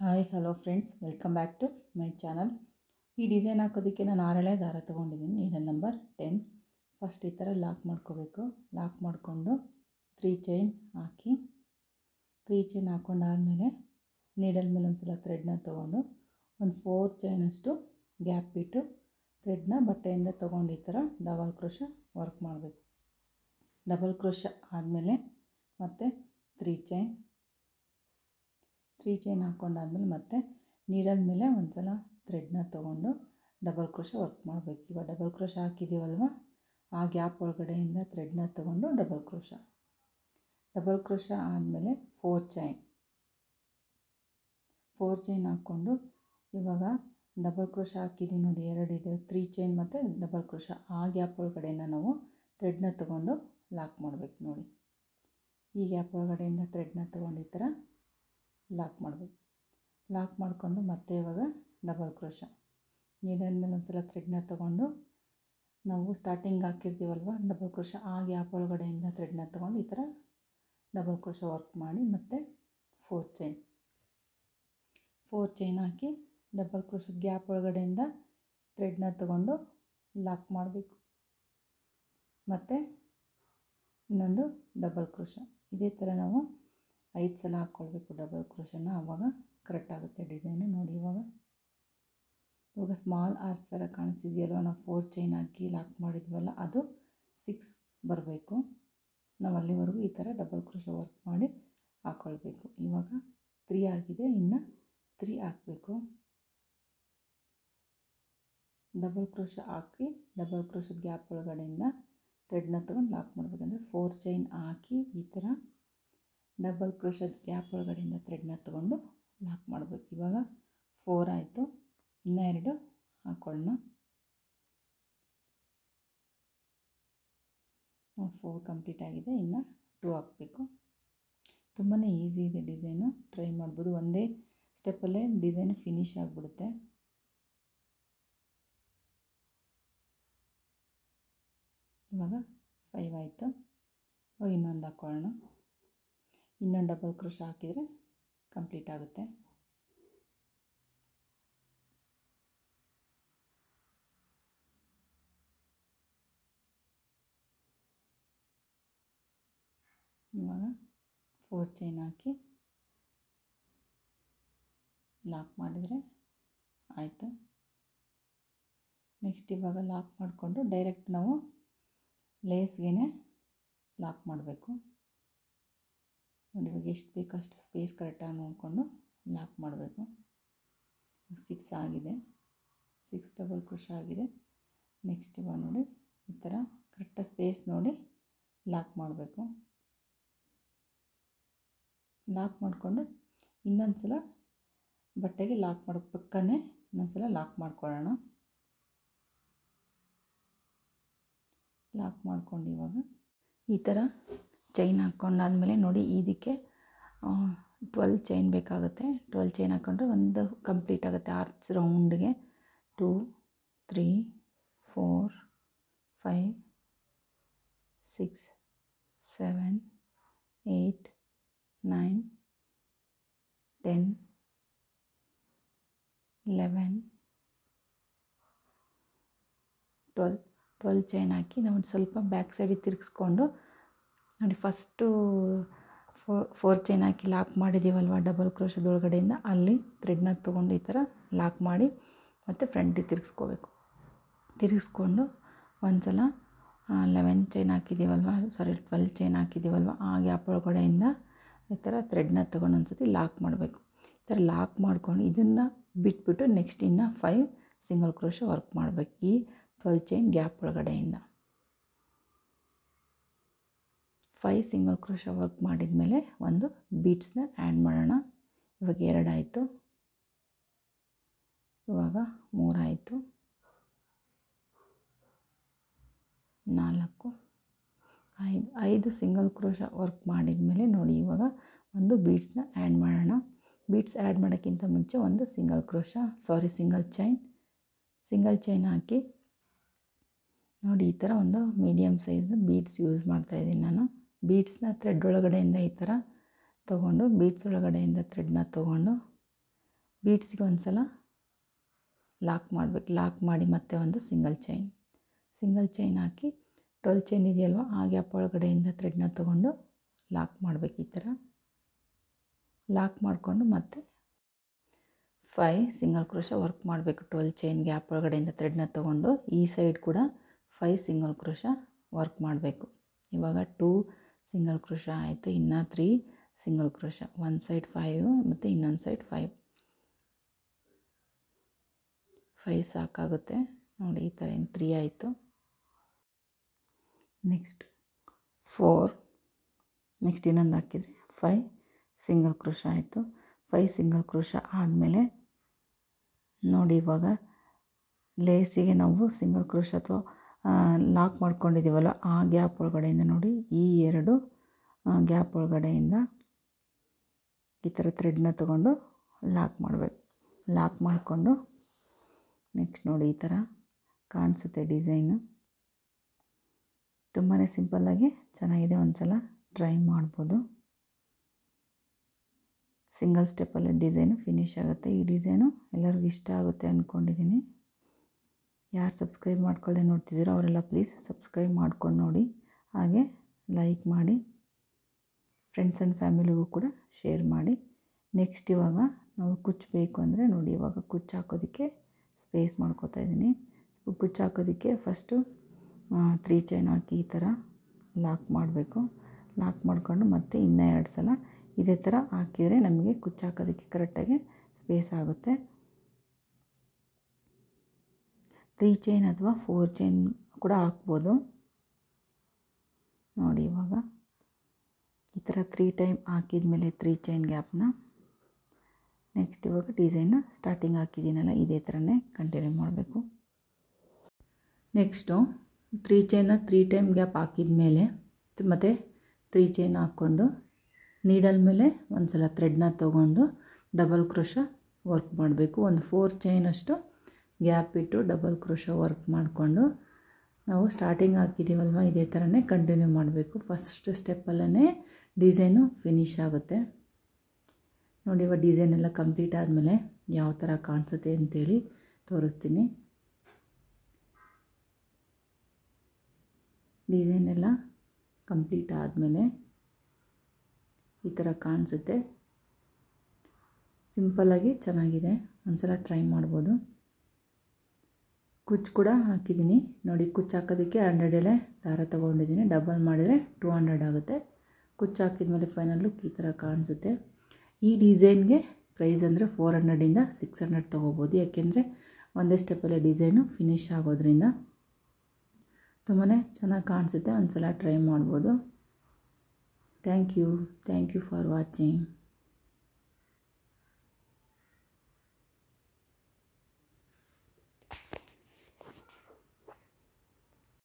Hi hello friends, welcome back to my channel. ಈ design ಹಾಕೋದಕ್ಕೆ ನಾನು 6 ಎಳೆ ದಾರ ತೊಗೊಂಡಿದ್ದೀನಿ. Needle number 10. ಫಸ್ಟ್ ಈ ಥರ ಲಾಕ್ ಮಾಡ್ಕೋಬೇಕು. ಲಾಕ್ ಮಾಡಿಕೊಂಡು 3 ಚೈನ್ ಹಾಕಿ 3 ಚೈನ್ ಹಾಕ್ಕೊಂಡಾದಮೇಲೆ ನೀಡಲ್ ಮೇಲೆ ಒಂದು ಸಲ ಥ್ರೆಡ್ನ ತೊಗೊಂಡು ಒಂದು 4 ಚೈನಷ್ಟು ಗ್ಯಾಪ್ ಬಿಟ್ಟು ಥ್ರೆಡ್ನ ಬಟ್ಟೆಯಿಂದ ತೊಗೊಂಡು ಈ ಥರ ಡಬಲ್ ಕ್ರೋಶ ವರ್ಕ್ ಮಾಡಬೇಕು. ಡಬಲ್ ಕ್ರೋಶ ಆದಮೇಲೆ ಮತ್ತೆ 3 ಚೈನ್ ಹಾಕ್ಕೊಂಡಾದ್ಮೇಲೆ ಮತ್ತೆ ನೀಡಲ್ ಮೇಲೆ ಒಂದು ಸಲ ಥ್ರೆಡ್ನ ತೊಗೊಂಡು ಡಬಲ್ ಕ್ರೋಶ ವರ್ಕ್ ಮಾಡಬೇಕು. ಇವಾಗ ಡಬಲ್ ಕ್ರೋಶ ಹಾಕಿದ್ದೀವಲ್ವ, ಆ ಗ್ಯಾಪ್ ಒಳಗಡೆಯಿಂದ ಥ್ರೆಡ್ನ ತೊಗೊಂಡು ಡಬಲ್ ಕ್ರೋಶ ಆದಮೇಲೆ 4 ಚೈನ್ ಹಾಕ್ಕೊಂಡು ಇವಾಗ ಡಬಲ್ ಕ್ರೋಶ ಹಾಕಿದ್ದೀವಿ ನೋಡಿ, 2 ಇದೆ, 3 ಚೈನ್ ಮತ್ತು ಡಬಲ್ ಕ್ರೋಶ. ಆ ಗ್ಯಾಪ್ ಒಳಗಡೆಯಿಂದ ನಾವು ಥ್ರೆಡ್ನ ತೊಗೊಂಡು ಲಾಕ್ ಮಾಡಬೇಕು. ನೋಡಿ, ಈ ಗ್ಯಾಪ್ ಒಳಗಡೆಯಿಂದ ಥ್ರೆಡ್ನ ತೊಗೊಂಡು ಈ ಥರ ಲಾಕ್ ಮಾಡಬೇಕು. ಲಾಕ್ ಮಾಡಿಕೊಂಡು ಮತ್ತೆ ಇವಾಗ ಡಬಲ್ ಕ್ರೋಶ ನೀಡಲ್ ಮೇಲೆ ಒಂದು ಸಲ ಥ್ರೆಡ್ನ ತೊಗೊಂಡು ನಾವು ಸ್ಟಾರ್ಟಿಂಗ್ ಹಾಕಿರ್ತೀವಲ್ವ ಡಬಲ್ ಕ್ರೋಶ, ಆ ಗ್ಯಾಪ್ ಒಳಗಡೆಯಿಂದ ಥ್ರೆಡ್ನ ತೊಗೊಂಡು ಈ ಥರ ಡಬಲ್ ಕ್ರೋಶ ವರ್ಕ್ ಮಾಡಿ ಮತ್ತೆ 4 ಚೈನ್ ಹಾಕಿ ಡಬಲ್ ಕ್ರೋಶ ಗ್ಯಾಪ್ ಒಳಗಡೆಯಿಂದ ಥ್ರೆಡ್ನ ತೊಗೊಂಡು ಲಾಕ್ ಮಾಡಬೇಕು. ಮತ್ತು ಇನ್ನೊಂದು ಡಬಲ್ ಕ್ರೋಶ. ಇದೇ ಥರ ನಾವು 5 ಸಲ ಹಾಕ್ಕೊಳ್ಬೇಕು ಡಬಲ್ ಕ್ರೋಶನ, ಆವಾಗ ಕರೆಕ್ಟ್ ಆಗುತ್ತೆ ಡಿಸೈನು. ನೋಡಿ, ಇವಾಗ ಸ್ಮಾಲ್ ಆರ್ಚ್ ಥರ ಕಾಣಿಸಿದೆಯಲ್ವ, ನಾವು 4 ಚೈನ್ ಹಾಕಿ ಲಾಕ್ ಮಾಡಿದ್ವಲ್ಲ, ಅದು 6 ಬರಬೇಕು. ನಾವು ಅಲ್ಲಿವರೆಗೂ ಈ ಥರ ಡಬಲ್ ಕ್ರೋಶ ವರ್ಕ್ ಮಾಡಿ ಹಾಕ್ಕೊಳ್ಬೇಕು. ಇವಾಗ 3 ಆಗಿದೆ, ಇನ್ನು 3 ಹಾಕಬೇಕು. ಡಬಲ್ ಕ್ರೋಶ ಹಾಕಿ ಡಬಲ್ ಕ್ರೋಶದ ಗ್ಯಾಪ್ ಒಳಗಡೆಯಿಂದ ಥ್ರೆಡ್ನ ತೊಗೊಂಡು ಲಾಕ್ ಮಾಡಬೇಕಂದ್ರೆ 4 ಚೈನ್ ಹಾಕಿ ಈ ಥರ ಡಬಲ್ ಕ್ರೋಶದ ಗ್ಯಾಪ್ ಒಳಗಡೆಯಿಂದ ಥ್ರೆಡ್ನ ತೊಗೊಂಡು ಲಾಕ್ ಮಾಡಬೇಕು. ಇವಾಗ 4 ಆಯಿತು, ಇನ್ನೂ 2 ಹಾಕ್ಕೊಳ್ಳೋಣ. 4 ಕಂಪ್ಲೀಟ್ ಆಗಿದೆ, ಇನ್ನು 2 ಹಾಕಬೇಕು. ತುಂಬಾ ಈಸಿ ಇದೆ ಡಿಸೈನು, ಟ್ರೈ ಮಾಡ್ಬೋದು. ಒಂದೇ ಸ್ಟೆಪ್ಪಲ್ಲೇ ಡಿಸೈನು ಫಿನಿಶ್ ಆಗಿಬಿಡುತ್ತೆ. ಇವಾಗ 5 ಆಯಿತು, ಇನ್ನೊಂದು ಹಾಕ್ಕೊಳ್ಳೋಣ. ಇನ್ನೊಂದು ಡಬಲ್ ಕ್ರೋಶ ಹಾಕಿದರೆ ಕಂಪ್ಲೀಟ್ ಆಗುತ್ತೆ. ಇವಾಗ 4 ಚೈನ್ ಹಾಕಿ ಲಾಕ್ ಮಾಡಿದರೆ ಆಯಿತು. ನೆಕ್ಸ್ಟ್ ಇವಾಗ ಲಾಕ್ ಮಾಡಿಕೊಂಡು ಡೈರೆಕ್ಟ್ ನಾವು ಲೇಸ್ಗೆ ಲಾಕ್ ಮಾಡಬೇಕು. ನೋಡಿ, ಇವಾಗ ಎಷ್ಟು ಬೇಕೋ ಅಷ್ಟು ಸ್ಪೇಸ್ ಕರೆಕ್ಟಾಗಿ ನೋಡಿಕೊಂಡು ಲಾಕ್ ಮಾಡಬೇಕು. 6 ಆಗಿದೆ, 6 ಡಬಲ್ ಕ್ರೋಶ ಆಗಿದೆ. ನೆಕ್ಸ್ಟ್ ಇವಾಗ ನೋಡಿ, ಈ ಥರ ಕರೆಕ್ಟಾಗಿ ಸ್ಪೇಸ್ ನೋಡಿ ಲಾಕ್ ಮಾಡಬೇಕು. ಲಾಕ್ ಮಾಡಿಕೊಂಡು ಇನ್ನೊಂದು ಸಲ ಬಟ್ಟೆಗೆ ಲಾಕ್ ಮಾಡೋ ಪಕ್ಕನೇ ಇನ್ನೊಂದು ಸಲ ಲಾಕ್ ಮಾಡ್ಕೊಳ್ಳೋಣ. ಲಾಕ್ ಮಾಡ್ಕೊಂಡು ಇವಾಗ ಈ ಥರ ಚೈನ್ ಹಾಕ್ಕೊಂಡಾದ್ಮೇಲೆ ನೋಡಿ, ಇದಕ್ಕೆ 12 ಚೈನ್ ಬೇಕಾಗುತ್ತೆ. 12 ಚೈನ್ ಹಾಕ್ಕೊಂಡ್ರೆ ಒಂದು ಕಂಪ್ಲೀಟ್ ಆಗುತ್ತೆ ಆರ್ಚ್ ರೌಂಡ್ಗೆ. 2 3 4 5 6 7 8 9 10 11 12 ಚೈನ್ ಹಾಕಿ ನಾವು ಸ್ವಲ್ಪ ಬ್ಯಾಕ್ ಸೈಡಿಗೆ ತಿರುಗಿಸ್ಕೊಂಡು ನೋಡಿ, ಫಸ್ಟು 4 ಚೈನ್ ಹಾಕಿ ಲಾಕ್ ಮಾಡಿದ್ದೀವಲ್ವ ಡಬಲ್ ಕ್ರೋಶದೊಳಗಡೆಯಿಂದ, ಅಲ್ಲಿ ಥ್ರೆಡ್ನ ತೊಗೊಂಡು ಈ ಥರ ಲಾಕ್ ಮಾಡಿ ಮತ್ತು ಫ್ರಂಟಿಗೆ ತಿರುಗಿಸ್ಕೊಂಡು ಒಂದು ಸಲ 11 ಚೈನ್ ಹಾಕಿದ್ದೀವಲ್ವ 12 ಚೈನ್ ಹಾಕಿದ್ದೀವಲ್ವ, ಆ ಗ್ಯಾಪ್ ಒಳಗಡೆಯಿಂದ ಈ ಥರ ಥ್ರೆಡ್ನ ತೊಗೊಂಡು ಒಂದು ಸತಿ ಲಾಕ್ ಮಾಡಬೇಕು. ಈ ಥರ ಲಾಕ್ ಮಾಡ್ಕೊಂಡು ಇದನ್ನು ಬಿಟ್ಬಿಟ್ಟು ನೆಕ್ಸ್ಟ್ ಇನ್ನು 5 ಸಿಂಗಲ್ ಕ್ರೋಶ ವರ್ಕ್ ಮಾಡಬೇಕು. ಈ 12 ಚೈನ್ ಗ್ಯಾಪ್ ಒಳಗಡೆಯಿಂದ 5 ಸಿಂಗಲ್ ಕ್ರೋಶ ವರ್ಕ್ ಮಾಡಿದ ಮೇಲೆ ಒಂದು ಬೀಡ್ಸ್ನ ಆ್ಯಡ್ ಮಾಡೋಣ. ಇವಾಗ 2 ಆಯಿತು, ಇವಾಗ 3 ಆಯಿತು, 4 5 ಸಿಂಗಲ್ ಕ್ರೋಶ ವರ್ಕ್ ಮಾಡಿದ ಮೇಲೆ ನೋಡಿ, ಇವಾಗ ಒಂದು ಬೀಡ್ಸ್ನ ಆ್ಯಡ್ ಮಾಡೋಣ. ಬೀಡ್ಸ್ ಆ್ಯಡ್ ಮಾಡೋಕ್ಕಿಂತ ಮುಂಚೆ ಒಂದು ಸಿಂಗಲ್ ಚೈನ್ ಹಾಕಿ ನೋಡಿ, ಈ ಥರ ಒಂದು ಮೀಡಿಯಮ್ ಸೈಜ್ನ ಬೀಡ್ಸ್ ಯೂಸ್ ಮಾಡ್ತಾಯಿದ್ದೀನಿ ನಾನು. ಬೀಡ್ಸ್ನ ಥ್ರೆಡ್ ಒಳಗಡೆಯಿಂದ ಈ ಥರ ತೊಗೊಂಡು ಬೀಡ್ಸ್ ಒಳಗಡೆಯಿಂದ ಥ್ರೆಡ್ನ ತೊಗೊಂಡು ಬೀಡ್ಸ್ಗೆ ಒಂದು ಸಲ ಲಾಕ್ ಮಾಡಬೇಕು. ಲಾಕ್ ಮಾಡಿ ಮತ್ತೆ ಒಂದು ಸಿಂಗಲ್ ಚೈನ್ ಹಾಕಿ 12 ಚೈನ್ ಇದೆಯಲ್ವ ಆ ಗ್ಯಾಪ್ ಒಳಗಡೆಯಿಂದ ಥ್ರೆಡ್ನ ತೊಗೊಂಡು ಲಾಕ್ ಮಾಡಬೇಕು. ಈ ಥರ ಲಾಕ್ ಮಾಡಿಕೊಂಡು ಮತ್ತೆ 5 ಸಿಂಗಲ್ ಕ್ರೋಶ ವರ್ಕ್ ಮಾಡಬೇಕು. 12 ಚೈನ್ ಗ್ಯಾಪ್ ಒಳಗಡೆಯಿಂದ ಥ್ರೆಡ್ನ ತೊಗೊಂಡು ಈ ಸೈಡ್ ಕೂಡ 5 ಸಿಂಗಲ್ ಕ್ರೋಶ ವರ್ಕ್ ಮಾಡಬೇಕು. ಇವಾಗ 2 ಸಿಂಗಲ್ ಕ್ರೋಶ ಆಯಿತು. ಇನ್ನು 3 ಸಿಂಗಲ್ ಕ್ರೋಶ, ಒಂದು ಸೈಡ್ 5 ಮತ್ತು ಇನ್ನೊಂದು ಸೈಡ್ 5 ಸಾಕಾಗುತ್ತೆ ನೋಡಿ. ಈ ಥರ 3 ಆಯಿತು. ನೆಕ್ಸ್ಟ್ 4, ನೆಕ್ಸ್ಟ್ ಇನ್ನೊಂದು ಹಾಕಿದರೆ 5 ಸಿಂಗಲ್ ಕ್ರೋಶ ಆಯಿತು. 5 ಸಿಂಗಲ್ ಕ್ರೋಶ ಆದಮೇಲೆ ನೋಡಿ, ಇವಾಗ ಲೇಸಿಗೆ ನಾವು ಸಿಂಗಲ್ ಕ್ರೋಶ ಅಥವಾ ಲಾಕ್ ಮಾಡ್ಕೊಂಡಿದ್ದೀವಲ್ಲ ಆ ಗ್ಯಾಪ್ ಒಳಗಡೆಯಿಂದ ನೋಡಿ, ಈ 2 ಗ್ಯಾಪ್ ಒಳಗಡೆಯಿಂದ ಈ ಥರ ಥ್ರೆಡ್ನ ತೊಗೊಂಡು ಲಾಕ್ ಮಾಡಬೇಕು. ಲಾಕ್ ಮಾಡಿಕೊಂಡು ನೆಕ್ಸ್ಟ್ ನೋಡಿ ಈ ಥರ ಕಾಣಿಸುತ್ತೆ ಡಿಸೈನು. ತುಂಬಾ ಸಿಂಪಲ್ಲಾಗಿ ಚೆನ್ನಾಗಿದೆ, ಒಂದು ಸಲ ಟ್ರೈ ಮಾಡ್ಬೋದು. ಸಿಂಗಲ್ ಸ್ಟೆಪ್ಪಲ್ಲಿ ಡಿಸೈನು ಫಿನಿಶ್ ಆಗುತ್ತೆ. ಈ ಡಿಸೈನು ಎಲ್ಲರಿಗೂ ಇಷ್ಟ ಆಗುತ್ತೆ ಅಂದ್ಕೊಂಡಿದ್ದೀನಿ. ಯಾರು ಸಬ್ಸ್ಕ್ರೈಬ್ ಮಾಡ್ಕೊಳ್ಳದೆ ನೋಡ್ತಿದ್ದೀರೋ ಅವರೆಲ್ಲ ಪ್ಲೀಸ್ ಸಬ್ಸ್ಕ್ರೈಬ್ ಮಾಡ್ಕೊಂಡು ನೋಡಿ, ಹಾಗೆ ಲೈಕ್ ಮಾಡಿ, ಫ್ರೆಂಡ್ಸ್ ಆ್ಯಂಡ್ ಫ್ಯಾಮಿಲಿಗೂ ಕೂಡ ಶೇರ್ ಮಾಡಿ. ನೆಕ್ಸ್ಟ್ ಇವಾಗ ನಾವು ಕುಚ್ಚಬೇಕು ಅಂದರೆ ನೋಡಿ, ಇವಾಗ ಕುಚ್ಚು ಹಾಕೋದಕ್ಕೆ ಸ್ಪೇಸ್ ಮಾಡ್ಕೋತಾ ಇದ್ದೀನಿ. ಕುಚ್ಚು ಹಾಕೋದಕ್ಕೆ ಫಸ್ಟು 3 ಚೈನ್ ಹಾಕಿ ಈ ಥರ ಲಾಕ್ ಮಾಡಬೇಕು. ಲಾಕ್ ಮಾಡಿಕೊಂಡು ಮತ್ತೆ ಇನ್ನೂ 2 ಸಲ ಇದೇ ಥರ ಹಾಕಿದರೆ ನಮಗೆ ಕುಚ್ಚು ಹಾಕೋದಕ್ಕೆ ಕರೆಕ್ಟಾಗಿ ಸ್ಪೇಸ್ ಆಗುತ್ತೆ. 3 ಚೈನ್ ಅಥವಾ 4 ಚೈನ್ ಕೂಡ ಹಾಕ್ಬೋದು ನೋಡಿ. ಇವಾಗ ಈ ಥರ 3 ಟೈಮ್ ಹಾಕಿದ ಮೇಲೆ 3 ಚೈನ್ ಗ್ಯಾಪ್ನ ನೆಕ್ಸ್ಟ್ ಇವಾಗ ಡಿಸೈನ್ನ ಸ್ಟಾರ್ಟಿಂಗ್ ಹಾಕಿದ್ದೀನಲ್ಲ ಇದೇ ಥರನೇ ಕಂಟಿನ್ಯೂ ಮಾಡಬೇಕು. ನೆಕ್ಸ್ಟು 3 ಚೈನ್ನ 3 ಟೈಮ್ ಗ್ಯಾಪ್ ಹಾಕಿದ ಮೇಲೆ ಮತ್ತು 3 ಚೈನ್ ಹಾಕ್ಕೊಂಡು ನೀಡಲ್ ಮೇಲೆ ಒಂದು ಸಲ ಥ್ರೆಡ್ನ ತೊಗೊಂಡು ಡಬಲ್ ಕ್ರೋಶ ವರ್ಕ್ ಮಾಡಬೇಕು. ಒಂದು 4 ಚೈನಷ್ಟು ಗ್ಯಾಪ್ ಇಟ್ಟು ಡಬಲ್ ಕ್ರೋಶ ವರ್ಕ್ ಮಾಡಿಕೊಂಡು ನಾವು ಸ್ಟಾರ್ಟಿಂಗ್ ಹಾಕಿದ್ದೀವಲ್ವ ಇದೇ ಥರನೇ ಕಂಟಿನ್ಯೂ ಮಾಡಬೇಕು. ಫಸ್ಟ್ ಸ್ಟೆಪ್ಪಲ್ಲೇ ಡಿಸೈನು ಫಿನಿಶ್ ಆಗುತ್ತೆ ನೋಡಿ. ಇವಾಗ ಡಿಸೈನ್ ಎಲ್ಲ ಕಂಪ್ಲೀಟ್ ಆದಮೇಲೆ ಯಾವ ಥರ ಕಾಣಿಸುತ್ತೆ ಅಂತೇಳಿ ತೋರಿಸ್ತೀನಿ. ಡಿಸೈನ್ ಎಲ್ಲ ಕಂಪ್ಲೀಟ್ ಆದಮೇಲೆ ಈ ಥರ ಕಾಣಿಸುತ್ತೆ. ಸಿಂಪಲ್ಲಾಗಿ ಚೆನ್ನಾಗಿದೆ, ಒಂದು ಸಲ ಟ್ರೈ ಮಾಡ್ಬೋದು. ಕುಚ್ಚು ಕೂಡ ಹಾಕಿದ್ದೀನಿ ನೋಡಿ. ಕುಚ್ಚು ಹಾಕೋದಕ್ಕೆ 100 ಎಳೆ ದಾರ ತೊಗೊಂಡಿದ್ದೀನಿ. ಡಬಲ್ ಮಾಡಿದರೆ 200 ಆಗುತ್ತೆ. ಕುಚ್ಚು ಹಾಕಿದ್ಮೇಲೆ ಫೈನಲ್ ಲುಕ್ ಈ ಥರ ಕಾಣಿಸುತ್ತೆ. ಈ ಡಿಸೈನ್ಗೆ ಪ್ರೈಸ್ ಅಂದರೆ 400ಇಂದ 600 ತೊಗೋಬೋದು. ಯಾಕೆಂದರೆ ಒಂದೇ ಸ್ಟೆಪ್ಪಲ್ಲೇ ಡಿಸೈನು ಫಿನಿಶ್ ಆಗೋದ್ರಿಂದ ತುಂಬಾ ಚೆನ್ನಾಗಿ ಕಾಣಿಸುತ್ತೆ. ಒಂದು ಸಲ ಟ್ರೈ ಮಾಡ್ಬೋದು. Thank you for watching.